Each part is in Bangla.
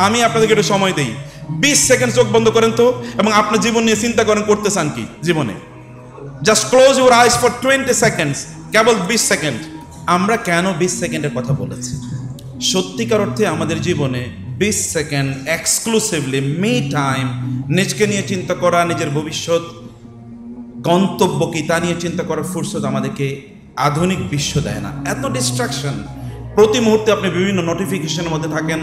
আমি আপনাদেরকে একটু সময় দিই, 20 সেকেন্ড চোখ বন্ধ করেন তো, এবং আপনার জীবন নিয়ে চিন্তা করেন করতে চান কি জীবনে। Just close your eyes for 20 seconds, cable 20 second. আমরা কেন 20 সেকেন্ডের কথা বলেছি? সত্যিকার অর্থে আমাদের জীবনে 20 সেকেন্ড এক্সক্লুসিভলি মি টাইম, নিজকে নিয়ে চিন্তা করা, নিজের ভবিষ্যৎ গন্তব্য কি তা নিয়ে চিন্তা করার ফুরসত আমাদেরকে আধুনিক বিশ্ব দেয় না। এত ডিস্ট্রাকশন, প্রতি মুহূর্তে আপনি বিভিন্ন নোটিফিকেশনের মধ্যে থাকেন,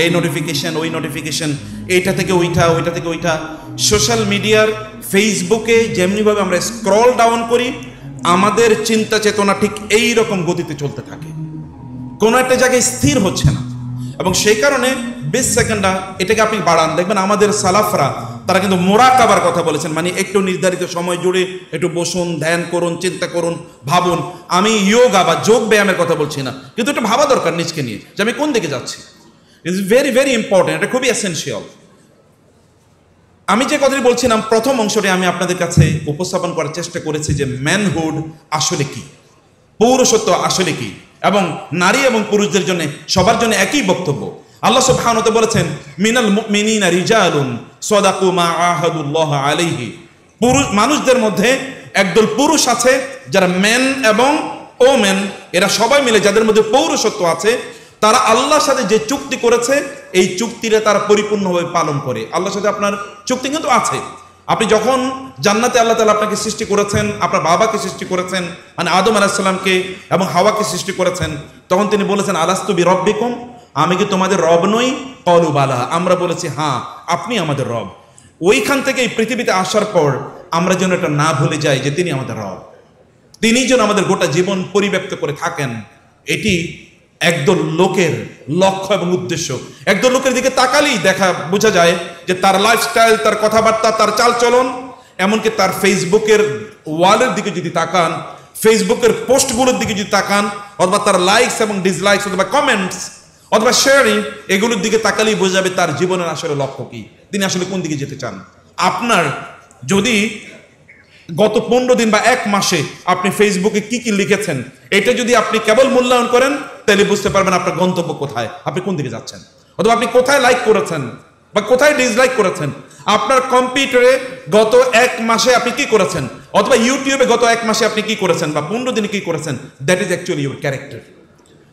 এই নোটিফিকেশন, ওই নোটিফিকেশন, এইটা থেকে ওইটা, ওইটা থেকে ওইটা। সোশ্যাল মিডিয়ার ফেসবুকে যেমনিভাবে আমরা স্ক্রল ডাউন করি, আমাদের চিন্তা চেতনা ঠিক এই রকম গতিতে চলতে থাকে, কোনো একটা জায়গায় স্থির হচ্ছে না। এবং সেই কারণে 20 সেকেন্ডটা এটাকে আপনি বাড়ান, দেখবেন আমাদের সালাফরা তারা কিন্তু মোরাকাবার কথা বলেছেন, মানে একটু নির্ধারিত সময় জুড়ে একটু বসুন, ধ্যান করুন, চিন্তা করুন, ভাবুন। আমি যোগা বা যোগ ব্যায়ামের কথা বলছি না, কিন্তু একটু ভাবা দরকার নিজকে নিয়ে যে আমি কোন দিকে যাচ্ছি। ইটস ভেরি ভেরি ইম্পর্টেন্ট, এটা খুবই এসেনশিয়াল। আমি যে কথাটি বলছিলাম প্রথম অংশটি আমি আপনাদের কাছে উপস্থাপন করার চেষ্টা করেছি যে ম্যানহুড আসলে কি, পৌরসত্ব আসলে কি, এবং নারী এবং পুরুষদের জন্য সবার জন্য একই বক্তব্য। আল্লাহ সুবহানাহু ওয়া তাআলা বলেছেন, মিনাল মুমিনিনা রিজালুন সাদাকু মা আহাদুল্লাহ আলাইহি। পুরুষ মানুষদের মধ্যে একদল পুরুষ আছে যারা মেন এবং ওমেন, এরা সবাই মিলে যাদের মধ্যে পৌরসত্ব আছে, তারা আল্লাহর সাথে যে চুক্তি করেছে এই চুক্তিটা তারা পরিপূর্ণভাবে পালন করে। আল্লাহর সাথে আপনার চুক্তি কিন্তু আছে। আপনি যখন জান্নাতে আল্লাহ তাআলা আপনাকে সৃষ্টি করেছেন, আপনার বাবাকে সৃষ্টি করেছেন, মানে আদম আলাইহিস সালামকে এবং হাওয়াকে সৃষ্টি করেছেন, তখন তিনি বলেছেন আলাস্তু বিরব্বিকুম, আমি কি তোমাদের রব নই? ক্বালু বালা, আমরা বলেছি হ্যাঁ আপনি আমাদের রব। ওইখান থেকে এই পৃথিবীতে আসার পর আমরা যেন এটা না ভুলে যাই যে তিনি আমাদের রব, তিনি যেন আমাদের গোটা জীবন পরিব্যাপ্ত করে থাকেন। এটি একদল লোকের লক্ষ্য এবং উদ্দেশ্য। একদল লোকের দিকে তাকালেই দেখা বোঝা যায় যে তার লাইফস্টাইল, তার কথাবার্তা, তার চালচলন, এমনকি তার ফেসবুকের ওয়ালের দিকে যদি তাকান, ফেসবুকের পোস্টগুলোর দিকে যদি তাকান, অথবা তার লাইকস এবং ডিসলাইকস অথবা কমেন্টস অথবা শেয়ারিং, এগুলোর দিকে তাকালেই বোঝা যাবে তার জীবনের আসলে লক্ষ্য কি, তিনি আসলে কোন দিকে যেতে চান। আপনার যদি গত 15 দিন বা 1 মাসে আপনি ফেসবুকে কি কি লিখেছেন, এটা যদি আপনি কেবল মূল্যায়ন করেন, তাহলে বুঝতে পারবেন আপনার গন্তব্য কোথায়, আপনি কোন দিকে যাচ্ছেন, অথবা আপনি কোথায় লাইক করেছেন বা কোথায় ডিসলাইক করেছেন। আপনার কম্পিউটারে গত 1 মাসে আপনি কি করেছেন, অথবা ইউটিউবে গত 1 মাসে আপনি কি করেছেন বা 15 দিনে কি করেছেন, that is actually your character,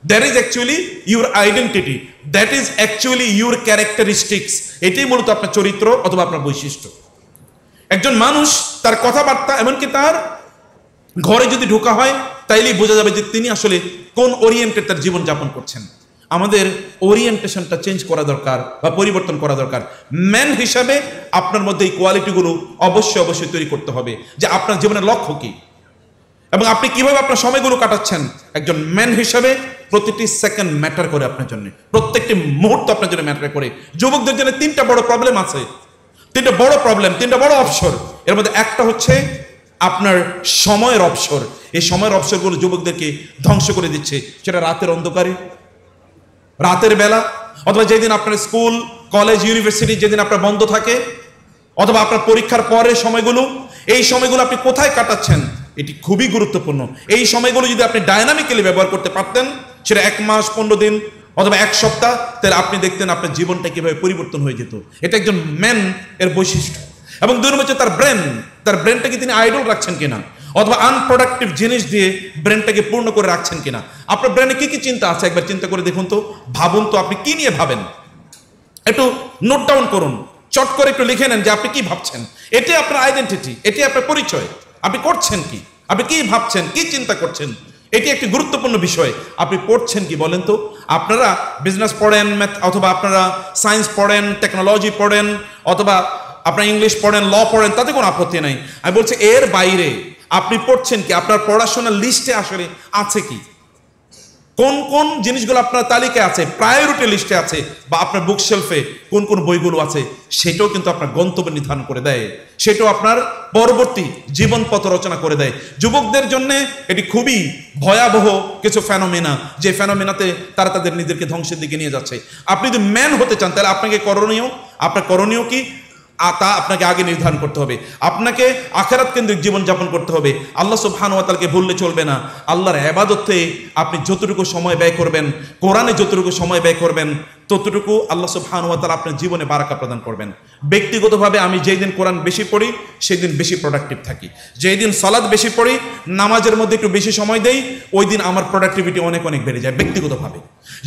that is actually your identity, that is actually your characteristics. এটাই মূলত আপনার চরিত্র অথবা আপনার বৈশিষ্ট্য। একজন মানুষ তার কথাবার্তা, এমনকি তার ঘরে যদি ঢোকা হয়, তাইলেই বোঝা যাবে যে তিনি আসলে কোন ওরিয়েন্টেড তার জীবন যাপন করছেন। আমাদের ওরিয়েন্টেশনটা চেঞ্জ করা দরকার বা পরিবর্তন করা দরকার। ম্যান হিসাবে আপনার মধ্যে এই কোয়ালিটিগুলো অবশ্যই অবশ্যই তৈরি করতে হবে, যে আপনার জীবনের লক্ষ্য কি এবং আপনি কিভাবে আপনার সময়গুলো কাটাচ্ছেন। একজন ম্যান হিসাবে প্রতিটি সেকেন্ড ম্যাটার করে আপনার জন্য, প্রত্যেকটি মুহূর্ত আপনার জন্য ম্যাটার করে। যুবকদের জন্য 3টা বড় প্রবলেম আছে, 3টা বড় প্রবলেম, 3টা বড় অবসর। এর মধ্যে একটা হচ্ছে আপনার সময়ের অবসর। এই সময়ের অবসরগুলো যুবকদেরকে ধ্বংস করে দিচ্ছে। সেটা রাতের অন্ধকারে, রাতের বেলা, অথবা যেদিন আপনার স্কুল, কলেজ, ইউনিভার্সিটি যেদিন আপনার বন্ধ থাকে, অথবা আপনার পরীক্ষার পরের সময়গুলো। এই সময়গুলো আপনি কোথায় কাটাচ্ছেন, এটি খুবই গুরুত্বপূর্ণ। এই সময়গুলো যদি আপনি ডায়নামিক্যালি ব্যবহার করতে পারতেন, সেটা 1 মাস, 15 দিন অথবা 1 সপ্তাহ, তাহলে আপনি দেখতেন আপনার জীবনটা কিভাবে পরিবর্তন হয়ে যেত। এটা একজন ম্যান এর বৈশিষ্ট্য। এবং 2 নম্বর হচ্ছে তার ব্রেনটাকে তিনি আইডল রাখছেন কিনা, অথবা আনপ্রোডাক্টিভ জিনিস দিয়ে ব্রেনটাকে পূর্ণ করে রাখছেন কিনা। আপনার ব্রেনে কি কি চিন্তা আছে একবার চিন্তা করে দেখুন তো, ভাবুন তো আপনি কি নিয়ে ভাবেন, একটু নোট ডাউন করুন, চট করে একটু লিখে নেন যে আপনি কি ভাবছেন। এটাই আপনার আইডেন্টিটি, এটাই আপনার পরিচয়। আপনি করছেন কি, আপনি কি ভাবছেন, কি চিন্তা করছেন, এটি একটি গুরুত্বপূর্ণ বিষয়। আপনি পড়ছেন কি বলেন তো। আপনারা বিজনেস পড়েন, ম্যাথ, অথবা আপনারা সায়েন্স পড়েন, টেকনোলজি পড়েন, অথবা আপনারা ইংলিশ পড়েন, ল পড়েন, তাতে কোনো আপত্তি নাই। আমি বলছি এর বাইরে আপনি পড়ছেন কি, আপনার পড়াশোনার লিস্টে আসলে আছে কি, কোন কোন জিনিসগুলো আপনার তালিকায় আছে, প্রায়োরিটি লিস্টে আছে, বা আপনার বুক শেলফে কোন কোন বইগুলো আছে, সেটাও কিন্তু আপনার গন্তব্য নির্ধারণ করে দেয়। সেটাও আপনার পরবর্তী জীবন পথ রচনা করে দেয়। যুবকদের জন্য এটি খুবই ভয়াবহ কিছু ফেনোমেনা, যে ফেনোমেনাতে তারা তাদের নিজেদেরকে ধ্বংসের দিকে নিয়ে যাচ্ছে। আপনি যদি ম্যান হতে চান, তাহলে আপনার করণীয় কি তা আপনাকে আগে নির্ধারণ করতে হবে। আপনাকে আখিরাত কেন্দ্রিক জীবন যাপন করতে হবে। আল্লাহ সুবহানাহু ওয়া তাআলাকে ভুললে চলবে না। আল্লাহর ইবাদতে আপনি যতটুকু সময় ব্যয় করবেন, কোরআনে যতটুকু সময় ব্যয় করবেন, ততটুকু আল্লাহ সুবহানাহু ওয়া তাআলা আপনার জীবনে বারাকা প্রদান করবেন। ব্যক্তিগতভাবে আমি যেই দিন কোরআন বেশি পড়ি সেই দিন বেশি প্রোডাক্টিভ থাকি, যেই দিন সালাত বেশি পড়ি, নামাজের মধ্যে একটু বেশি সময় দেই, ওই দিন আমার প্রোডাক্টিভিটি অনেক অনেক বেড়ে যায় ব্যক্তিগতভাবে।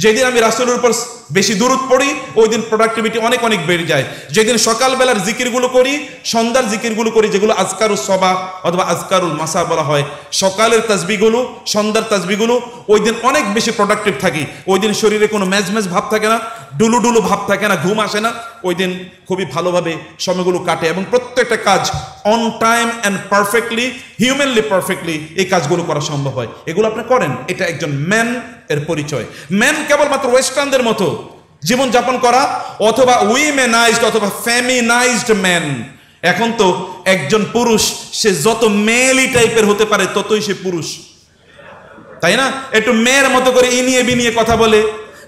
যেদিন আমি রাসূলের উপর বেশি দুরূদ পড়ি ওই দিন প্রোডাক্টিভিটি অনেক অনেক বেড়ে যায়। যেদিন সকালবেলার জিকিরগুলো করি, সন্ধ্যার জিকিরগুলো করি, যেগুলো আজকারুস সাবাহ অথবা আজকারুল মাসা বলা হয়, সকালের তাসবিহগুলো, সন্ধ্যার তাসবিহগুলো, ওই দিন অনেক বেশি প্রোডাক্টিভ থাকি। ওই দিন শরীরে কোনো ম্যাজ ভাব থাকে না, ডুলু ডুলু ভাব থাকে না, ঘুম আসে না। ওই দিন খুবই ভালোভাবে সময়গুলো কাটে এবং প্রত্যেকটা কাজ on time and perfectly, humanly perfectly এই কাজগুলো করা সম্ভব হয়। এগুলো আপনি করেন, এটা একজন ম্যান এর পরিচয়। ম্যান কেবলমাত্র ওয়েস্টার্নদের মতো জীবনযাপন করা অথবা উইমেনাইজড অথবা ফেমিনাইজড ম্যান। এখন তো একজন পুরুষ সে যত মেলি টাইপের হতে পারে ততই সে পুরুষ, তাই না? একটু মেয়ের মতো করে ইনিয়ে বিনিয়ে কথা বলে,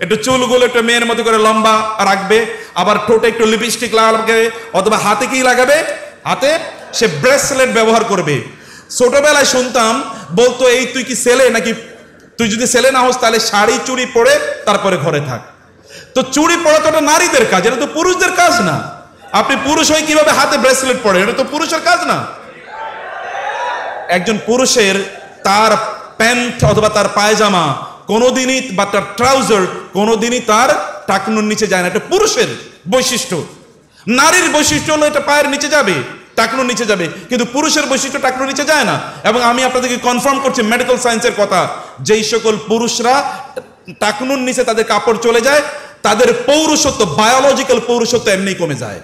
একটু চুলগুলো একটু মেয়ের মতো করে লম্বা রাখবে, আবার ঠোঁটে একটু লিপস্টিক লাগাবে, অথবা হাতে কি লাগাবে, হাতে সে ব্রেসলেট ব্যবহার করবে। ছোটবেলায় শুনতাম বলতো, এই তুই কি ছেলে নাকি, তুই যদি ছেলে না হোস তাহলে শাড়ি চুড়ি পরে তারপরে ঘরে থাক। তো চুড়ি পরা তো নারীদের কাজ, এটা তো পুরুষদের কাজ না। আপনি পুরুষ হয়ে কিভাবে হাতে ব্রেসলেট পরে, এটা তো পুরুষের কাজ না। একজন পুরুষের তার প্যান্ট অথবা তার পায়জামা কোনোদিনই বা তার ট্রাউজার কোনোদিনই তার টাকনুর নিচে যায় না, এটা পুরুষের বৈশিষ্ট্য। নারীর বৈশিষ্ট্য হলো এটা পায়ের নিচে যাবে, টাকনুর নিচে যাবে, কিন্তু পুরুষের বৈশিষ্ট্য টাকনুর নিচে যায় না। এবং আমি আপনাদেরকে কনফার্ম করছি মেডিকেল সায়েন্সের কথা, যেই সকল পুরুষরা টাকনুর নিচে তাদের কাপড় চলে যায় তাদের পৌরুষত্ব, বায়োলজিক্যাল পৌরুষত্ব এমনি কমে যায়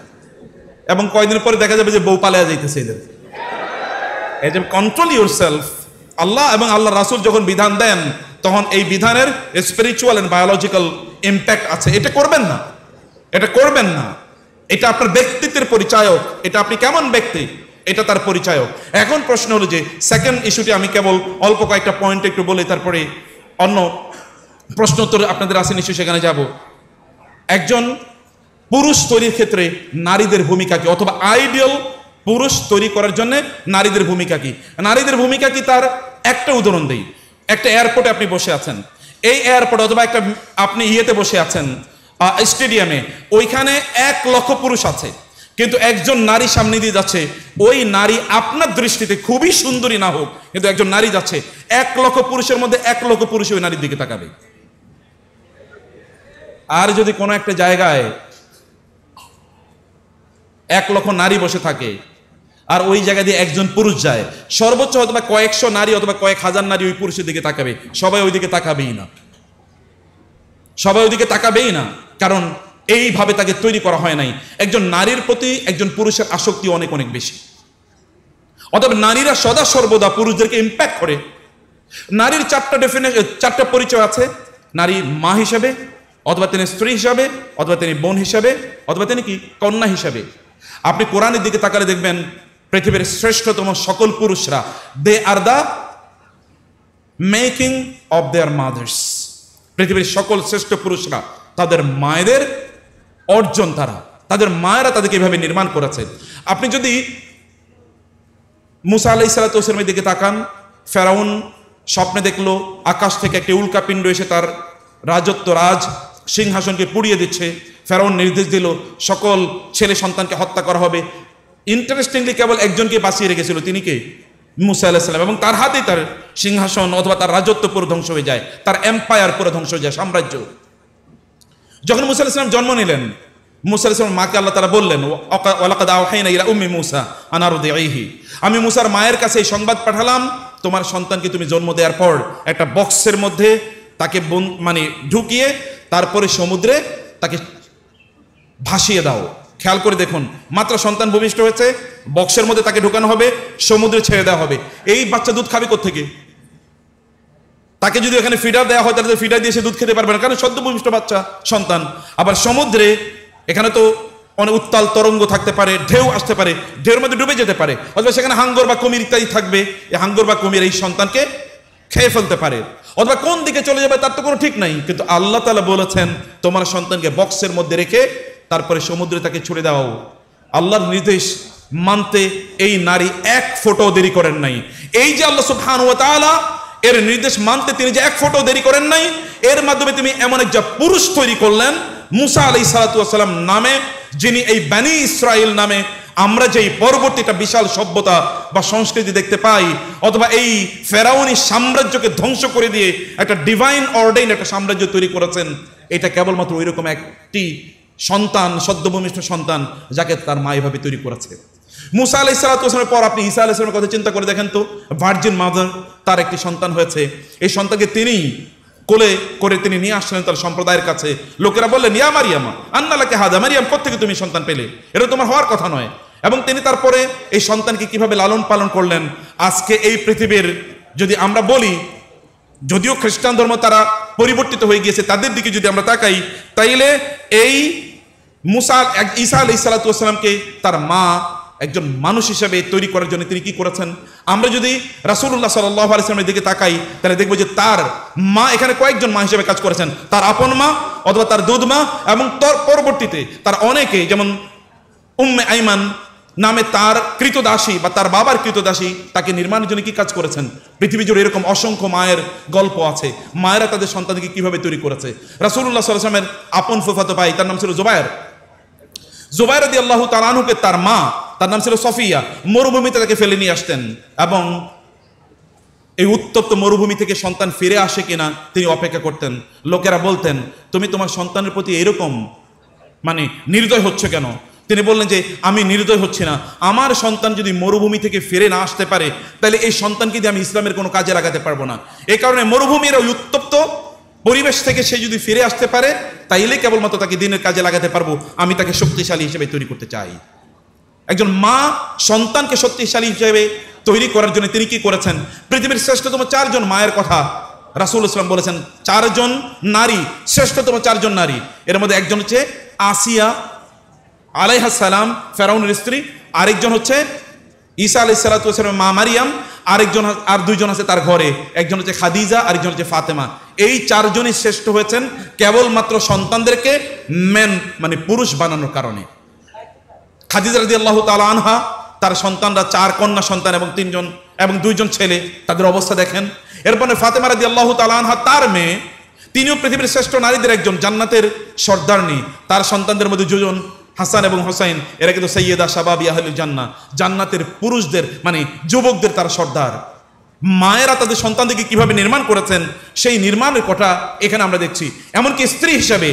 এবং কয়েকদিন পরে দেখা যাবে যে বউ পালিয়ে যাইতেছে এদের। এই যে কন্ট্রোল ইউরসেলফ, আল্লাহ এবং আল্লাহ রাসূল যখন বিধান দেন তখন এই বিধানের স্পিরিচুয়াল এন্ড বায়োলজিক্যাল ইম্প্যাক্ট আছে। এটা করবেন না, এটা করবেন না। এটা আপনার ব্যক্তিত্বের পরিচায়ক, এটা আপনি কেমন ব্যক্তি এটা তার পরিচায়ক। এখন প্রশ্ন হলো যে সেকেন্ড ইস্যুটি আমি কেবল অল্প কয়েকটা পয়েন্ট একটু বলে তারপরে অন্য প্রশ্ন উত্তর আপনাদের আছে নিশ্চয়ই, সেখানে যাব। একজন পুরুষ তৈরির ক্ষেত্রে নারীদের ভূমিকা কি, অথবা আইডিয়াল পুরুষ তৈরি করার জন্য নারীদের ভূমিকা কি? নারীদের ভূমিকা কি তার একটা উদাহরণ দেই। একটা এয়ারপোর্টে আপনি বসে আছেন, এই এয়ারপোর্ট অথবা একটা আপনি ইয়েতে বসে আছেন স্টেডিয়ামে, ওইখানে 1 লক্ষ পুরুষ আছে, কিন্তু একজন নারী সামনে দিয়ে যাচ্ছে। ওই নারী আপনার দৃষ্টিতে খুবই সুন্দরী না হোক, কিন্তু একজন নারী যাচ্ছে, 1 লক্ষ পুরুষের মধ্যে 1 লক্ষ পুরুষ ওই নারীর দিকে তাকাবে। আর যদি কোনো একটা জায়গায় 1 লক্ষ নারী বসে থাকে আর ওই জায়গা দিয়ে একজন পুরুষ যায়, সর্বোচ্চ অথবা কয়েকশো নারী অথবা কয়েক হাজার নারী ওই পুরুষের দিকে তাকাবে, সবাই ওই দিকে তাকাবেই না, সবাই ওই দিকে তাকাবেই না, কারণ এইভাবে তাকে তৈরি করা হয় নাই। একজন নারীর প্রতি একজন পুরুষের আসক্তি অনেক অনেক বেশি। অতএব নারীরা সদা সর্বদা পুরুষদেরকে ইম্প্যাক্ট করে। নারীর 4টা পরিচয় আছে। নারী মা হিসাবে, অথবা তিনি স্ত্রী হিসাবে, অথবা তিনি বোন হিসাবে, অথবা তিনি কি কন্যা হিসাবে। আপনি কোরআনের দিকে তাকালে দেখবেন পৃথিবীর শ্রেষ্ঠতম সকল পুরুষরা, they are the making of their mothers. পৃথিবীর সকল শ্রেষ্ঠ পুরুষরা তাদের মায়েদের অর্জন, তাদের মায়েরা তাদেরকে এভাবে নির্মাণ করেছে। আপনি যদি মুসা আলাইহিস সালামের দিকে তাকান, ফেরাউন স্বপ্নে দেখলো আকাশ থেকে একটি উল্কাপিণ্ড এসে তার রাজ সিংহাসনকে পুড়িয়ে দিচ্ছে। ফেরাউন নির্দেশ দিল সকল ছেলে সন্তানকে হত্যা করা হবে। ইন্টারেস্টিংলি কেবল একজনকে বাঁচিয়ে রেখেছিল, তিনি কে? মুসা আলাইহিস সালাম। এবং তার হাতেই তার সিংহাসন অথবা তার রাজত্ব পুরো ধ্বংস হয়ে যায়, তার এম্পায়ার পুরো ধ্বংস হয়ে যায়, সাম্রাজ্য। যখন মুসা আলাইহিস সালাম জন্ম নিলেন, মুসা আলাইহিস সালামের মাকে আল্লাহ তাআলা বললেন, ওয়ালাকাদ আওহাইনা ইলা উম্মি মুসা আন আরদিহি, আমি মুসার মায়ের কাছে এই সংবাদ পাঠালাম, তোমার সন্তানকে তুমি জন্ম দেওয়ার পর একটা বক্সের মধ্যে তাকে ঢুকিয়ে তারপরে সমুদ্রে তাকে ভাসিয়ে দাও। খেয়াল করে দেখুন, মাত্র সন্তান ভূমিষ্ঠ হয়েছে, বক্সের মধ্যে তাকে ঢুকানো হবে, সমুদ্রে ছেড়ে দেওয়া হবে। এই বাচ্চা দুধ খাবে কোত্থেকে? তাকে যদি এখানে ফিডার দেওয়া হয় তাহলে ফিডার দিয়ে সে দুধ খেতে পারবে না, কারণ সদ্য ভূমিষ্ঠ বাচ্চা সন্তান। আবার সমুদ্রে এখানে তো অনেক উত্তাল তরঙ্গ থাকতে পারে, ঢেউ আসতে পারে, ঢেউর মধ্যে ডুবে যেতে পারে, অথবা সেখানে হাঙ্গর বা কুমির ইত্যাদি থাকবে। এই হাঙ্গর বা কুমির এই সন্তানকে খেয়ে ফেলতে পারে, অথবা কোন দিকে চলে যাবে তার তো কোনো ঠিক নাই। কিন্তু আল্লাহ তাআলা বলেছেন তোমার সন্তানকে বক্সের মধ্যে রেখে তারপরে সমুদ্রে তাকে ছুড়ে দাও। আল্লাহর নির্দেশ মানতে এই নারী 1 ফোঁটাও দেরি করেন নাই। এই যে আল্লাহ সুবহানাহু ওয়া তাআলা এর নির্দেশ মানতে তিনি যে 1 ফোঁটাও দেরি করেন নাই, এর মাধ্যমে তিনি এমন একজন পুরুষ তৈরি করলেন মুসা আলাইহিস সালাতু ওয়াস সালাম নামে যিনি এই বনি ইসরাইল নামে আমরা যেই পরবর্তীটা বিশাল সভ্যতা বা সংস্কৃতি দেখতে পাই, অথবা এই ফেরাউনি সাম্রাজ্যকে ধ্বংস করে দিয়ে একটা ডিভাইন অর্ডাইন একটা সাম্রাজ্য তৈরি করেছেন, এটা কেবলমাত্র ওই রকম একটি সন্তান, সদ্যভূমিষ্ঠ সন্তান, যাকে তার মা এভাবে তৈরি করেছে। মুসা আলাইহিস সালাতু ওয়াস সালামের পর আপনি ঈসা আলাইহিস সালামের কথা চিন্তা করে দেখেন তো, ভার্জিন মাদার, তার একটি সন্তান হয়েছে। এই সন্তানকে তিনি কোলে করে তিনি নিয়ে আসলেন তার সম্প্রদায়ের কাছে। লোকেরা বললেন, ইয়া মারিয়ামা আন্না লাকি হাযা, মারিয়াম কোত্থেকে তুমি সন্তান পেলে? এটা তোমার হওয়ার কথা নয়। এবং তিনি তারপরে এই সন্তানকে কিভাবে লালন পালন করলেন। আজকে এই পৃথিবীর যদি আমরা বলি, যদিও খ্রিস্টান ধর্ম তারা পরিবর্তিত হয়ে গিয়েছে, তাদের দিকে যদি আমরা তাকাই, তাইলে এই ঈসা আলাইহিস সালাতু ওয়াস সালামকে তার মা একজন মানুষ হিসেবে তৈরি করার জন্য তিনি কি করেছেন। আমরা যদি রাসূলুল্লাহ সাল্লাল্লাহু আলাইহি ওয়াসাল্লামের দিকে তাকাই, তাহলে দেখব যে তার মা এখানে কয়েকজন মা হিসেবে কাজ করেছেন। তার আপন মা অথবা তার দুধ মা, এবং তার পরবর্তীতে তার অনেকে, যেমন উম্মে আইমান নামে তার কৃতদাসী বা তার বাবার কৃতদাসী, তাকে নির্মাণের জন্য কি কাজ করেছেন। পৃথিবী জুড়ে এরকম অসংখ্য মায়ের গল্প আছে, মায়েরা তাদের সন্তানকে কিভাবে তৈরি করেছে। রাসূলুল্লাহ সাল্লাল্লাহু আলাইহি ওয়াসাল্লামের আপন ফুফাতো ভাই, তার নাম ছিল জুবায়ের রাদিয়াল্লাহু তাআলা আনহুকে তার মা, তার নাম ছিল সফিয়া, মরুভূমিতে তাকে ফেলে নিয়ে আসতেন, এবং এই উত্তপ্ত মরুভূমি থেকে সন্তান ফিরে আসে কিনা তিনি অপেক্ষা করতেন। লোকেরা বলতেন, তুমি তোমার সন্তানের প্রতি এরকম নির্দয় হচ্ছে কেন? তিনি বললেন যে আমি নির্দয় হচ্ছি না, আমার সন্তান যদি মরুভূমি থেকে ফিরে না আসতে পারে, তাহলে এই সন্তানকে দিয়ে আমি ইসলামের কোনো কাজে লাগাতে পারবো না। এই কারণে মরুভূমির ওই উত্তপ্ত পরিবেশ থেকে সে যদি ফিরে আসতে পারে, তাইলে কেবলমাত্র তাকে দিনের কাজে লাগাতে পারবো, আমি তাকে শক্তিশালী হিসেবে তৈরি করতে চাই। একজন মা সন্তানকে শক্তিশালী হিসেবে তৈরি করার জন্য তিনি কি করেছেন। পৃথিবীর শ্রেষ্ঠতম 4 জন মায়ের কথা রাসূল ইসলাম বলেছেন। 4 জন নারী, শ্রেষ্ঠতম 4 জন নারী, এর মধ্যে একজন হচ্ছে আসিয়া আলাইহিস সালাম, ফেরাউনের স্ত্রী। আরেকজন হচ্ছে ঈসা আলাইহিস সালাতু ওয়াস সালামের মা মারিয়াম। আরেকজন, আর 2 জন আছে তার ঘরে, একজন হচ্ছে খাদিজা, আরেকজন হচ্ছে ফাতেমা। এই 4 জনই শ্রেষ্ঠ হয়েছেন কেবলমাত্র সন্তানদেরকে পুরুষ বানানোর কারণে। খাদিজা রাদিয়াল্লাহু তাআলা আনহা, তার সন্তানরা 4 কন্যা সন্তান এবং 2 জন ছেলে, তাদের অবস্থা দেখেন। এরপরে ফাতেমা রাদিয়াল্লাহু তাআলা আনহা, তার মেয়ে, তিনিও পৃথিবীর শ্রেষ্ঠ নারীদের একজন, জান্নাতের সর্দারনী। তার সন্তানদের মধ্যে 2 জন হাসান এবং হোসাইন, এরা কিন্তু সাইয়্যিদা শাবাবি আহলিল জান্নাহ, জান্নাতের পুরুষদের যুবকদের তার সর্দার। মায়েরা তাদের সন্তানদেরকে কিভাবে নির্মাণ করেছেন, সেই নির্মাণের কথা এখানে আমরা দেখছি। এমনকি স্ত্রী হিসাবে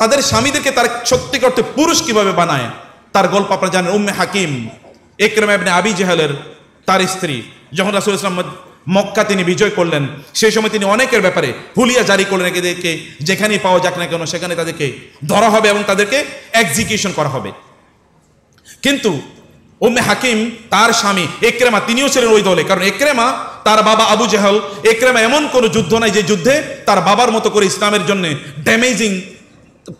তাদের স্বামীদেরকে তার সত্যিকার অর্থে পুরুষ কিভাবে বানায়, তার গল্প আপনারা জানেন। উম্মে হাকিম, ইকরামা ইবনে আবি জাহলের তার স্ত্রী, যখন রাসূল ইসলাম মক্কা তিনি বিজয় করলেন, সেই সময় তিনি অনেকের ব্যাপারে হুলিয়া জারি করলেন, এদেরকে যেখানেই পাওয়া যাক না কেন সেখানে তাদেরকে ধরা হবে এবং তাদেরকে এক্সিকিউশন করা হবে। কিন্তু উম্মে হাকিম, তার স্বামী ইকরামা, তিনিও ছিলেন ওই দলে। কারণ ইকরামা, তার বাবা আবু জাহল, ইকরামা এমন কোনো যুদ্ধ নাই যে যুদ্ধে তার বাবার মতো করে ইসলামের জন্য ড্যামেজিং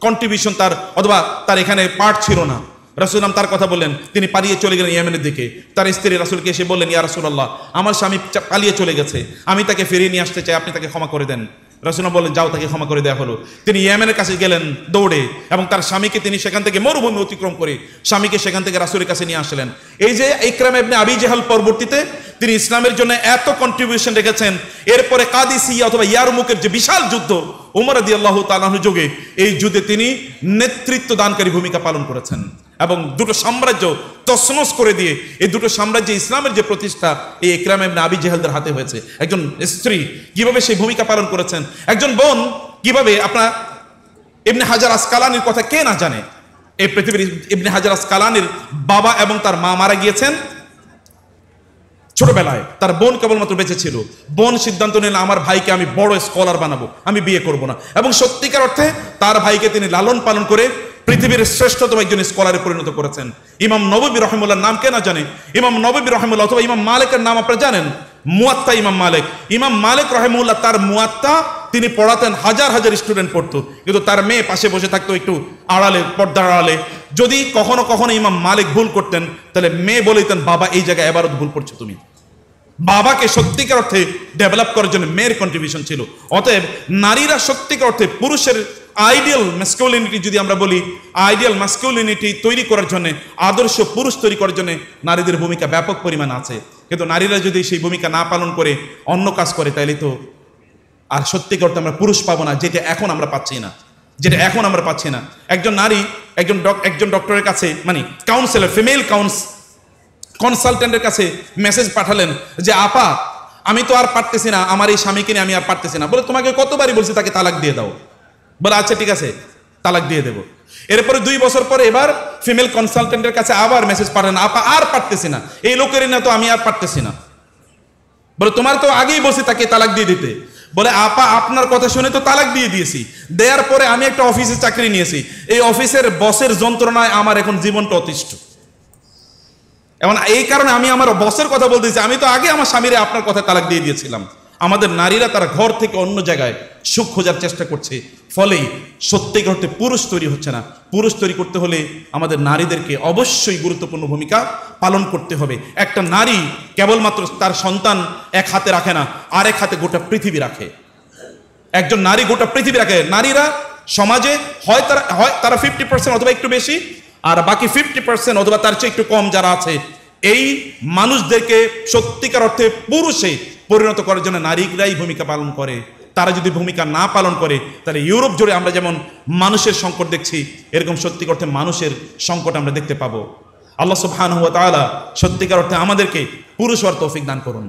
কন্ট্রিবিউশন অথবা তার এখানে পার্ট ছিল না। রাসূল তার কথা বললেন, তিনি পালিয়ে চলে গেলেন ইয়েমেনের দিকে। তার স্ত্রী রাসূলকে এসে বললেন, ইয়া রাসূলুল্লাহ, আমার স্বামী পালিয়ে চলে গেছে, আমি তাকে ফিরিয়ে নিয়ে আসতে চাই, আপনি তাকে ক্ষমা করে দেন। রাসূল বললেন, যাও, তাকে ক্ষমা করে দেওয়া হলো। তিনি ইয়েমেনের কাছে গেলেন দৌড়ে, এবং তার স্বামীকে তিনি সেখান থেকে মরুভূমি অতিক্রম করে স্বামীকে সেখান থেকে রাসূলের কাছে নিয়ে আসলেন। এই যে ইকরামা ইবনে আবি জাহল, পরবর্তীতে তিনি ইসলামের জন্য এত কন্ট্রিবিউশন রেখেছেন। এরপরে কাদিসিয়া অথবা ইয়ারমুকের যে বিশাল যুদ্ধ, ওমর রাদিয়াল্লাহু তাআলা আনহু যুগে, এই যুদ্ধে তিনি নেতৃত্ব দানকারী ভূমিকা পালন করেছেন, এবং 2টো সাম্রাজ্য তছনছ করে দিয়ে এই 2টো সাম্রাজ্যে ইসলামের যে প্রতিষ্ঠা, এই ইকরামা ইবনে আবি জাহলদের হাতে হয়েছে। একজন স্ত্রী কিভাবে সেই ভূমিকা পালন করেছেন, একজন বোন কিভাবে, আপনার ইবনে হাজার আসকালানির কথা কে না জানে। এই পৃথিবীর ইবনে হাজার আসকালানির বাবা এবং তার মা মারা গিয়েছেন ছোটবেলায়, তার বোন কেবলমাত্র বেঁচে ছিল। বোন সিদ্ধান্ত নিলেন, আমার ভাইকে আমি বড় স্কলার বানাবো, আমি বিয়ে করব না। এবং সত্যিকার অর্থে তার ভাইকে তিনি লালন পালন করে পৃথিবীর শ্রেষ্ঠতম একজন স্কলারে পরিণত করেছেন। ইমাম নববী রাহিমাহুল্লাহর নাম কে না জানে? ইমাম নববী রাহিমাহুল্লাহ, অথবা ইমাম মালিকের নাম আপনারা জানেন, মুয়াত্তা ইমাম মালিক। ইমাম মালিক রাহিমাহুল্লাহ, তার মুয়াত্তা তিনি পড়াতেন, হাজার হাজার স্টুডেন্ট পড়তো, কিন্তু তার মেয়ে পাশে বসে থাকতো একটু আড়ালে, পর্দার আড়ালে। যদি কখনো কখনো ইমাম মালিক ভুল করতেন, তাহলে মেয়ে বলে দিতেন, বাবা এই জায়গায় এবারও ভুল করছো তুমি। বাবাকে সত্যিকার অর্থে ডেভেলপ করার জন্য মেয়ের কন্ট্রিবিউশন ছিল। অতএব নারীরা সত্যিকার অর্থে পুরুষের আইডিয়াল ম্যাসকুলিনিটি, যদি আমরা বলি আইডিয়াল ম্যাসকুলিনিটি তৈরি করার জন্য, আদর্শ পুরুষ তৈরি করার জন্য নারীদের ভূমিকা ব্যাপক পরিমাণ আছে। কিন্তু নারীরা যদি সেই ভূমিকা না পালন করে অন্য কাজ করে, তাহলে তো আর সত্যিকার অর্থে আমরা পুরুষ পাবো না, যেটা এখন আমরা পাচ্ছি না। যেটা এখন আমরা পাচ্ছি না। একজন নারী একজন ডক্টরের কাছে, মানে কাউন্সিলর, ফিমেল কনসালটেন্টের কাছে মেসেজ পাঠালেন যে আপা আমি তো আর পারতেছি না, আমার এই স্বামীকে নিয়ে আমি আর পারতেছি না। বলে তোমাকে কতবারই বলছি তাকে তালাক দিয়ে দাও। বলে আচ্ছা ঠিক আছে, তালাক দিয়ে দেবো। এরপরে 2 বছর পরে এবার ফিমেল কনসালটেন্টের কাছে আবার মেসেজ পাঠালেন, আপা আর পারতেছি না, এই লোকের না তো আমি আর পারতেছি না। বলে তোমার তো আগেই বলছি তাকে তালাক দিয়ে দিতে। বলে আপা আপনার কথা শুনে তো তালাক দিয়ে দিয়েছি, দেওয়ার পরে আমি একটা অফিসে চাকরি নিয়েছি, এই অফিসের বসের যন্ত্রণায় আমার এখন জীবনটা অতিষ্ঠ। এবং এই কারণে আমি আমার বসের কথা বলতেছি, আমি তো আগে আমার স্বামীরে আপনার কথা তালাক দিয়ে দিয়েছিলাম। আমাদের নারীরা তারা ঘর থেকে অন্য জায়গায় সুখ খোঁজার চেষ্টা করছে, ফলে সত্যিকার অর্থে পুরুষ তৈরি হচ্ছে না। পুরুষ তৈরি করতে হলে আমাদের নারীদেরকে অবশ্যই গুরুত্বপূর্ণ ভূমিকা পালন করতে হবে। একটা নারী কেবলমাত্র তার সন্তান এক হাতে রাখে না, আরেক হাতে গোটা পৃথিবী রাখে। একজন নারী গোটা পৃথিবী রাখে। নারীরা সমাজে হয় তারা 50% অথবা একটু বেশি, আর বাকি 50% অথবা তার চেয়ে একটু কম যারা আছে, এই মানুষদেরকে সত্যিকার অর্থে পুরুষে পরিণত করার জন্য নারীরাই ভূমিকা পালন করে। তারা যদি ভূমিকা না পালন করে তাহলে ইউরোপ জুড়ে আমরা যেমন মানুষের সংকট দেখছি, এরকম সত্যিকার অর্থে মানুষের সংকট আমরা দেখতে পাবো। আল্লাহ সুবহানাহু ওয়া তাআলা সত্যিকার অর্থে আমাদেরকে পুরুষ হওয়ার তৌফিক দান করুন।